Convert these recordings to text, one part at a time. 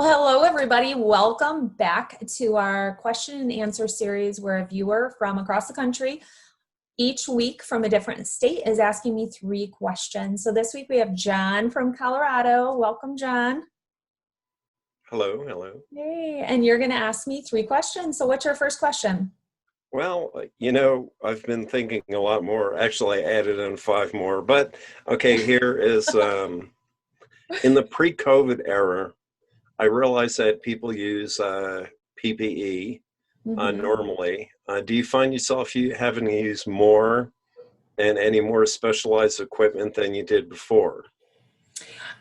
Well, hello, everybody. Welcome back to our question and answer series where a viewer from across the country each week from a different state is asking me 3 questions. So this week we have John from Colorado. Welcome, John. Hello, hello. Hey, and you're going to ask me 3 questions. So what's your first question? Well, I've been thinking a lot more. Actually, I added in 5 more. But okay, here is in the pre-COVID era, I realize that people use PPE Mhm. normally. Do you find yourself having to use more and any more specialized equipment than you did before?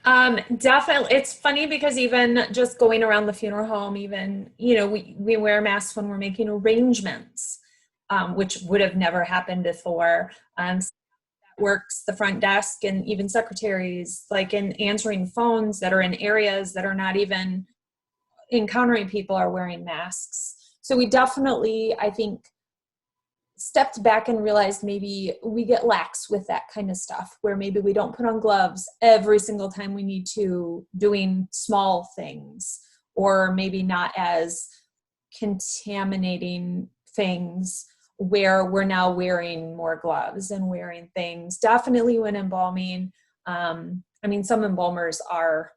Definitely. It's funny because even just going around the funeral home, even, we wear masks when we're making arrangements, which would have never happened before. Works the front desk and even secretaries, like in answering phones that are in areas that are not even encountering people, are wearing masks. So we definitely, I think, stepped back and realized maybe we get lax with that kind of stuff, where maybe we don't put on gloves every single time we need to, doing small things, or maybe not as contaminating things, where we're now wearing more gloves and wearing things. Definitely when embalming, some embalmers are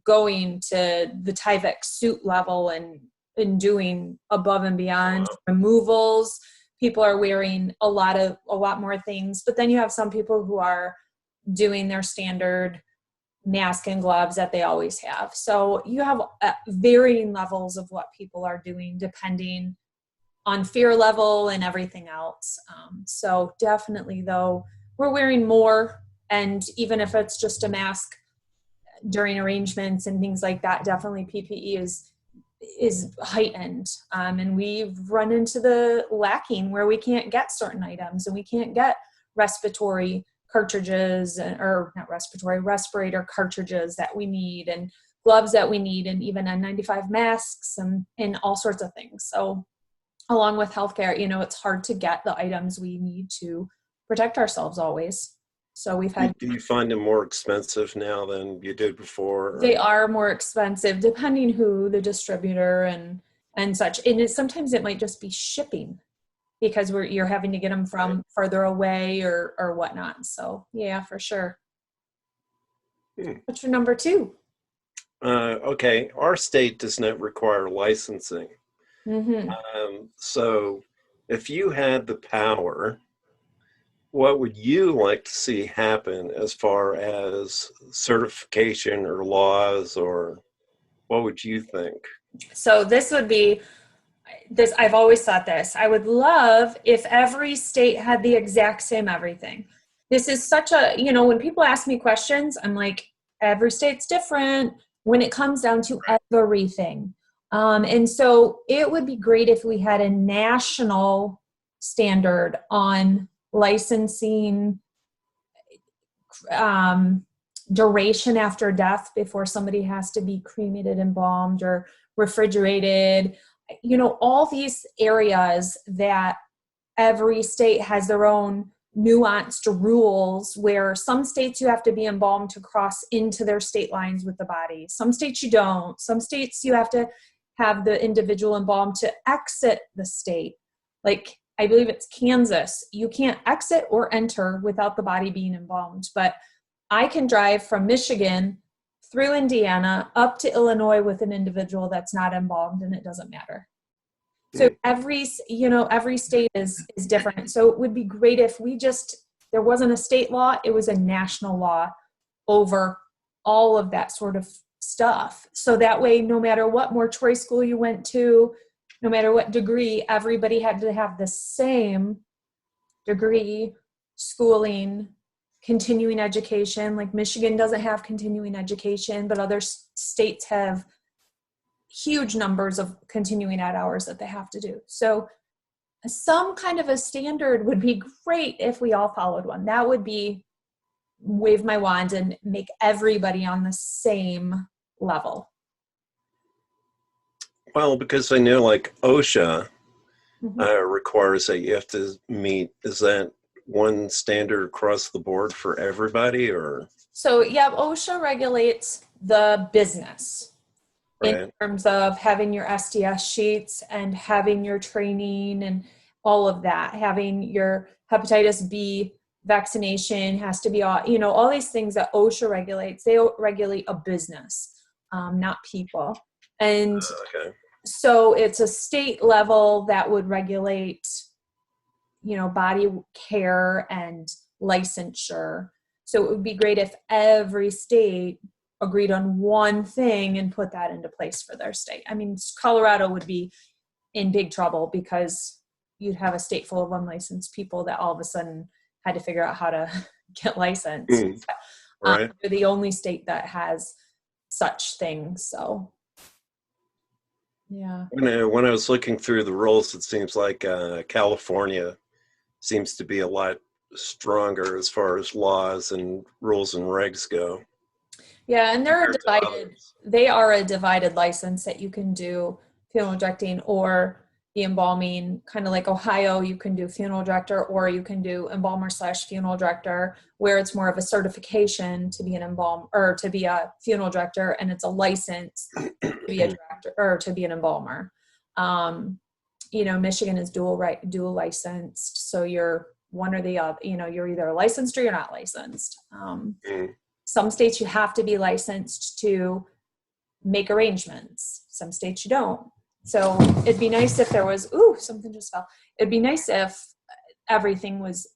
going to the Tyvek suit level and doing above and beyond removals. People are wearing a lot more things, but then you have some people who are doing their standard mask and gloves that they always have. So you have varying levels of what people are doing depending on fear level and everything else. So definitely, though, we're wearing more, and even if it's just a mask during arrangements and things like that, definitely PPE is heightened. And we've run into the lacking where we can't get certain items, and we can't get respiratory cartridges, or not respirator cartridges that we need, and gloves that we need, and even N95 masks and all sorts of things. So along with healthcare, it's hard to get the items we need to protect ourselves always. So we've had. Do you find them more expensive now than you did before? They are more expensive depending who the distributor and such. And sometimes it might just be shipping, because you're having to get them from further away or whatnot. So yeah, for sure. What's your number 2? Okay, our state does not require licensing. Mm-hmm. So if you had the power, what would you like to see happen as far as certification or laws, or what would you think? So this would be this. I've always thought this. I would love if every state had the exact same everything. This is such a, when people ask me questions, I'm like, every state's different when it comes down to everything. And so it would be great if we had a national standard on licensing, duration after death before somebody has to be cremated, embalmed, or refrigerated. All these areas that every state has their own nuanced rules, where some states you have to be embalmed to cross into their state lines with the body. Some states you don't. Some states you have to have the individual embalmed to exit the state. Like, I believe it's Kansas. You can't exit or enter without the body being embalmed. But I can drive from Michigan through Indiana up to Illinois with an individual that's not embalmed, and it doesn't matter. So every state is different. So it would be great if there wasn't a state law, it was a national law over all of that sort of stuff. So that way, no matter what mortuary school you went to, no matter what degree, everybody had to have the same degree, schooling, continuing education. Like Michigan doesn't have continuing education, but other states have huge numbers of continuing ed hours that they have to do. So some kind of a standard would be great if we all followed one. That would be wave my wand and make everybody on the same level. Well, because I know like OSHA requires that you have to meet, is that one standard across the board for everybody, or? So yeah, OSHA regulates the business. in Right. terms of having your SDS sheets and having your training and all of that, having your hepatitis B vaccination has to be all, all these things that OSHA regulates. They regulate a business, not people. And Okay. so it's a state level that would regulate, body care and licensure. So it would be great if every state agreed on one thing and put that into place for their state. I mean, Colorado would be in big trouble because you'd have a state full of unlicensed people that all of a sudden had to figure out how to get licensed. Right. They're the only state that has such things. So, yeah. When I was looking through the rules, it seems like California seems to be a lot stronger as far as laws and rules and regs go. Yeah, and Compared to they are a divided license that you can do funeral directing or the embalming, kind of like Ohio, you can do funeral director or you can do embalmer / funeral director, where it's more of a certification to be an or to be a funeral director, and it's a license to be a director or to be an embalmer. Michigan is dual licensed, so you're one or the other. You're either licensed or you're not licensed. Some states you have to be licensed to make arrangements. Some states you don't. So it'd be nice if there was, something just fell. It'd be nice if everything was,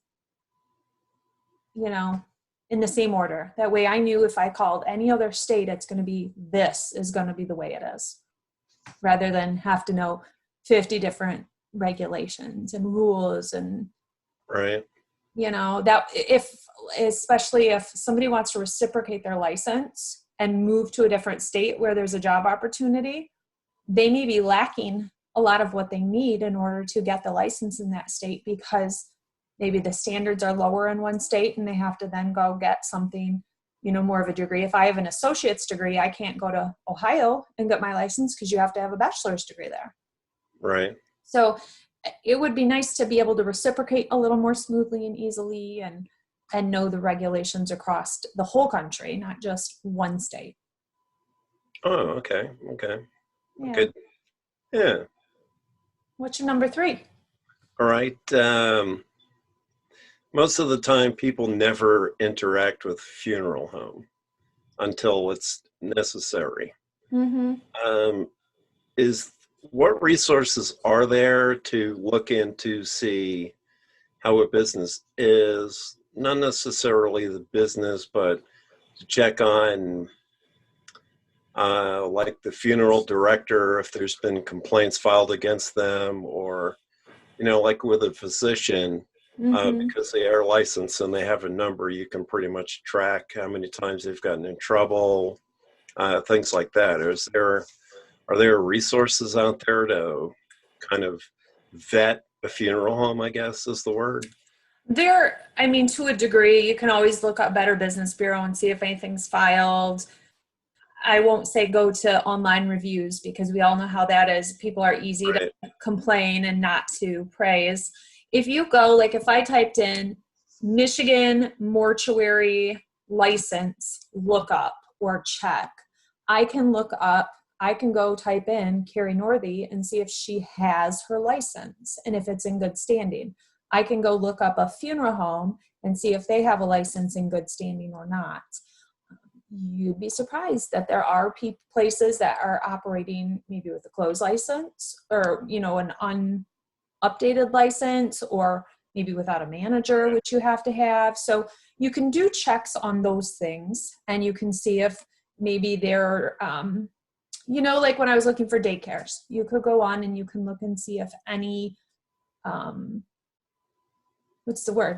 in the same order. That way I knew if I called any other state, this is going to be the way it is, rather than have to know 50 different regulations and rules and, right. That especially if somebody wants to reciprocate their license and move to a different state where there's a job opportunity, they may be lacking a lot of what they need in order to get the license in that state, because maybe the standards are lower in one state and they have to then go get something, more of a degree. If I have an associate's degree, I can't go to Ohio and get my license because you have to have a bachelor's degree there. Right. So it would be nice to be able to reciprocate a little more smoothly and easily and know the regulations across the whole country, not just one state. Oh, okay. Okay. Yeah. Good. Yeah. What's your number 3? All right. Most of the time, people never interact with funeral home until it's necessary. Mm-hmm. What resources are there to look into, see how a business is, not necessarily the business, but to check on like the funeral director, if there's been complaints filed against them, or, like with a physician, because they are licensed and they have a number, you can pretty much track how many times they've gotten in trouble, things like that. Are there resources out there to kind of vet a funeral home, I guess is the word? To a degree, you can always look up Better Business Bureau and see if anything's filed. I won't say go to online reviews because we all know how that is. People are easy Right. to complain and not to praise. If you go, like if I typed in Michigan mortuary license, look up or check, I can go type in Kari Northey and see if she has her license and if it's in good standing. I can go look up a funeral home and see if they have a license in good standing or not. You'd be surprised that there are places that are operating maybe with a closed license or, an unupdated license, or maybe without a manager, which you have to have. So you can do checks on those things and you can see if maybe they're, like when I was looking for daycares, you could go on and you can look and see if any,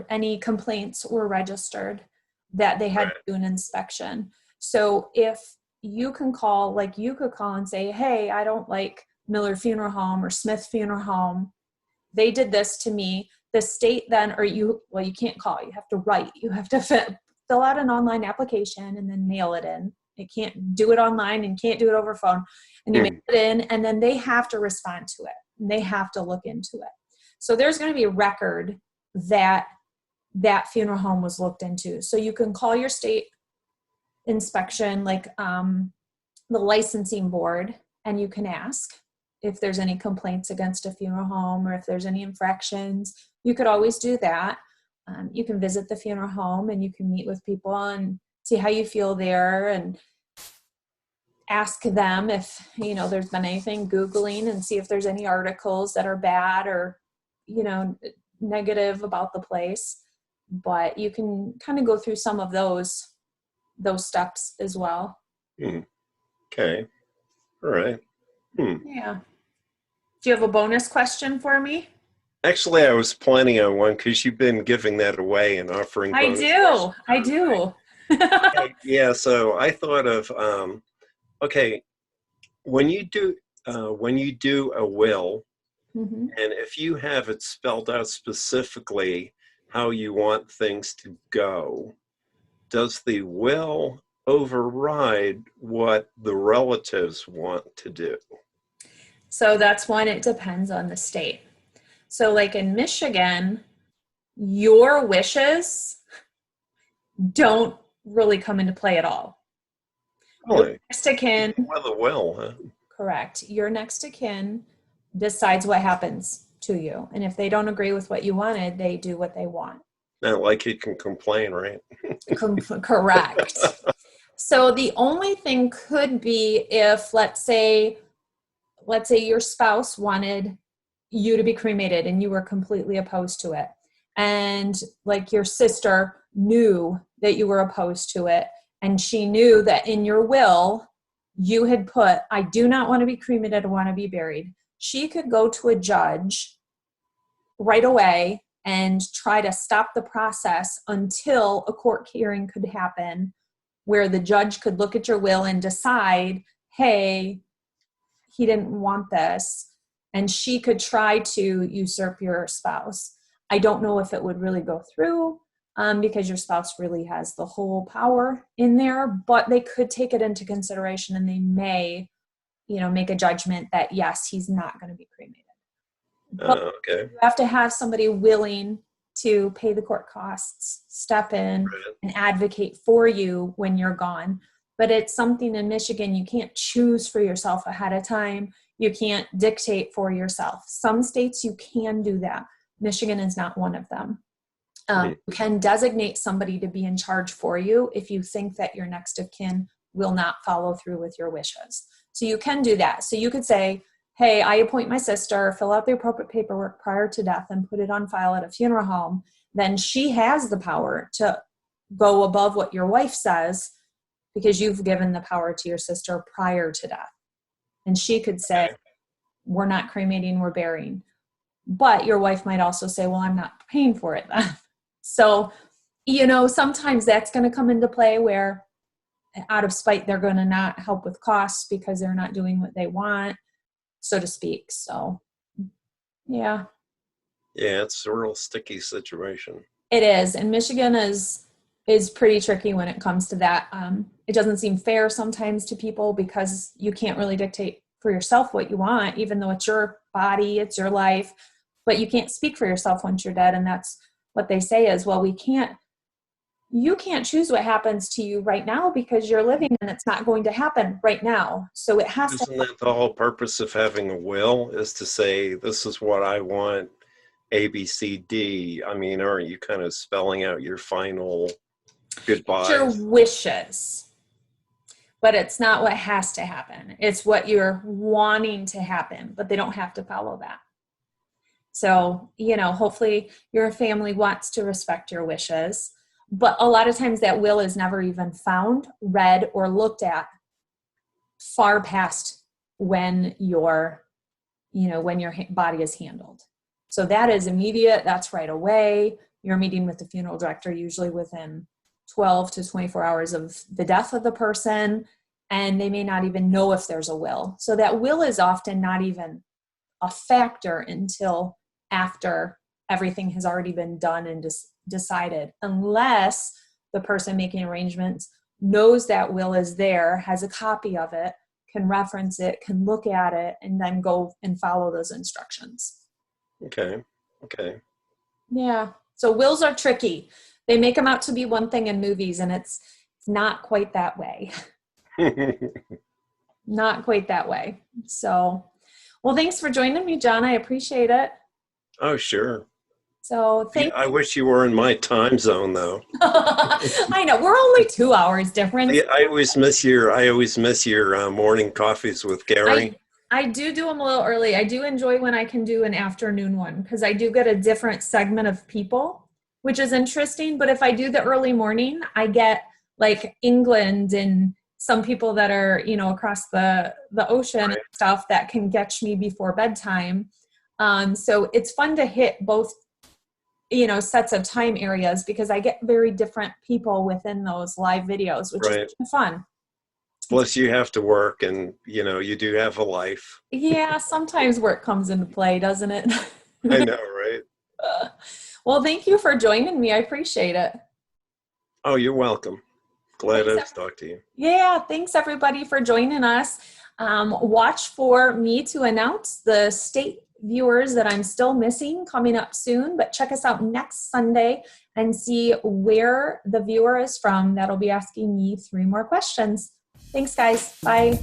any complaints were registered that they had to do an inspection. So if you can call, you could call and say, hey, I don't like Miller Funeral Home or Smith Funeral Home. They did this to me. The state then, you can't call, you have to write, you have to fill out an online application and then mail it in. You can't do it online and can't do it over phone. And you mail it in and then they have to respond to it and they have to look into it. So there's going to be a record that funeral home was looked into. So you can call your state inspection, the licensing board and you can ask if there's any complaints against a funeral home or if there's any infractions. You could always do that. You can visit the funeral home and you can meet with people and see how you feel there and ask them if, there's been anything, Googling, and see if there's any articles that are bad or, negative about the place. But you can kind of go through some of those steps as well. Okay. All right. Yeah. Do you have a bonus question for me? Actually, I was planning on one because you've been giving that away and offering bonus questions. I do. Yeah, so I thought of, okay, when you do a will, Mm-hmm. and if you have it spelled out specifically how you want things to go, does the will override what the relatives want to do? So that's one, it depends on the state. So like in Michigan, your wishes don't really come into play at all. Really? Your next of kin, With a will, huh? correct. Your next of kin decides what happens to you. And if they don't agree with what you wanted, they do what they want. Not like you can complain, right? Correct. So the only thing could be if, let's say your spouse wanted you to be cremated and you were completely opposed to it. And like your sister knew that you were opposed to it. And she knew that in your will, you had put, I do not want to be cremated, I want to be buried. She could go to a judge right away and try to stop the process until a court hearing could happen where the judge could look at your will and decide, hey, he didn't want this. And she could try to usurp your spouse. I don't know if it would really go through because your spouse really has the whole power in there, but they could take it into consideration and they may, make a judgment that yes, he's not going to be cremated. But Okay. you have to have somebody willing to pay the court costs, step in and advocate for you when you're gone. But it's something in Michigan you can't choose for yourself ahead of time. You can't dictate for yourself. Some states you can do that. Michigan is not one of them. You can designate somebody to be in charge for you if you think that your next of kin will not follow through with your wishes. So you can do that. So you could say, hey, I appoint my sister, fill out the appropriate paperwork prior to death and put it on file at a funeral home. Then she has the power to go above what your wife says because you've given the power to your sister prior to death. And she could say, we're not cremating, we're burying. But your wife might also say, well, I'm not paying for it then. So, sometimes that's going to come into play where out of spite, they're going to not help with costs because they're not doing what they want, so to speak. So, yeah. Yeah, it's a real sticky situation. It is. And Michigan is pretty tricky when it comes to that. It doesn't seem fair sometimes to people because you can't really dictate for yourself what you want, even though it's your body, it's your life, but you can't speak for yourself once you're dead. And that's what they say is, well, you can't choose what happens to you right now because you're living and it's not going to happen right now. So it has Isn't that the whole purpose of having a will, is to say, this is what I want, A, B, C, D? I mean, aren't you kind of spelling out your final goodbye? Your wishes, but it's not what has to happen. It's what you're wanting to happen, but they don't have to follow that. So, hopefully your family wants to respect your wishes, but a lot of times that will is never even found, read, or looked at far past when your body is handled. So that is immediate. That's right away. You're meeting with the funeral director usually within 12 to 24 hours of the death of the person, and they may not even know if there's a will. So that will is often not even a factor until after everything has already been done and decided, unless the person making arrangements knows that will is there, has a copy of it, can reference it, can look at it, and then go and follow those instructions. Okay. Yeah. So wills are tricky. They make them out to be one thing in movies, and it's not quite that way. not quite that way. So, well, thanks for joining me, John. I appreciate it. Oh, sure. So thank I wish you were in my time zone, though. I know we're only 2 hours difference. I always miss your morning coffees with Kari. I do them a little early. I do enjoy when I can do an afternoon one because I do get a different segment of people, which is interesting. But if I do the early morning, I get like England and some people that are, across the ocean and stuff that can catch me before bedtime. So it's fun to hit both, sets of time areas because I get very different people within those live videos, which is fun. Plus you have to work and, you do have a life. Yeah, sometimes work comes into play, doesn't it? I know, right? Well, thank you for joining me. I appreciate it. Oh, you're welcome. Glad I've talked to you. Yeah, thanks everybody for joining us. Watch for me to announce the state viewers that I'm still missing coming up soon, but check us out next Sunday and see where the viewer is from. That'll be asking me 3 more questions. Thanks, guys. Bye.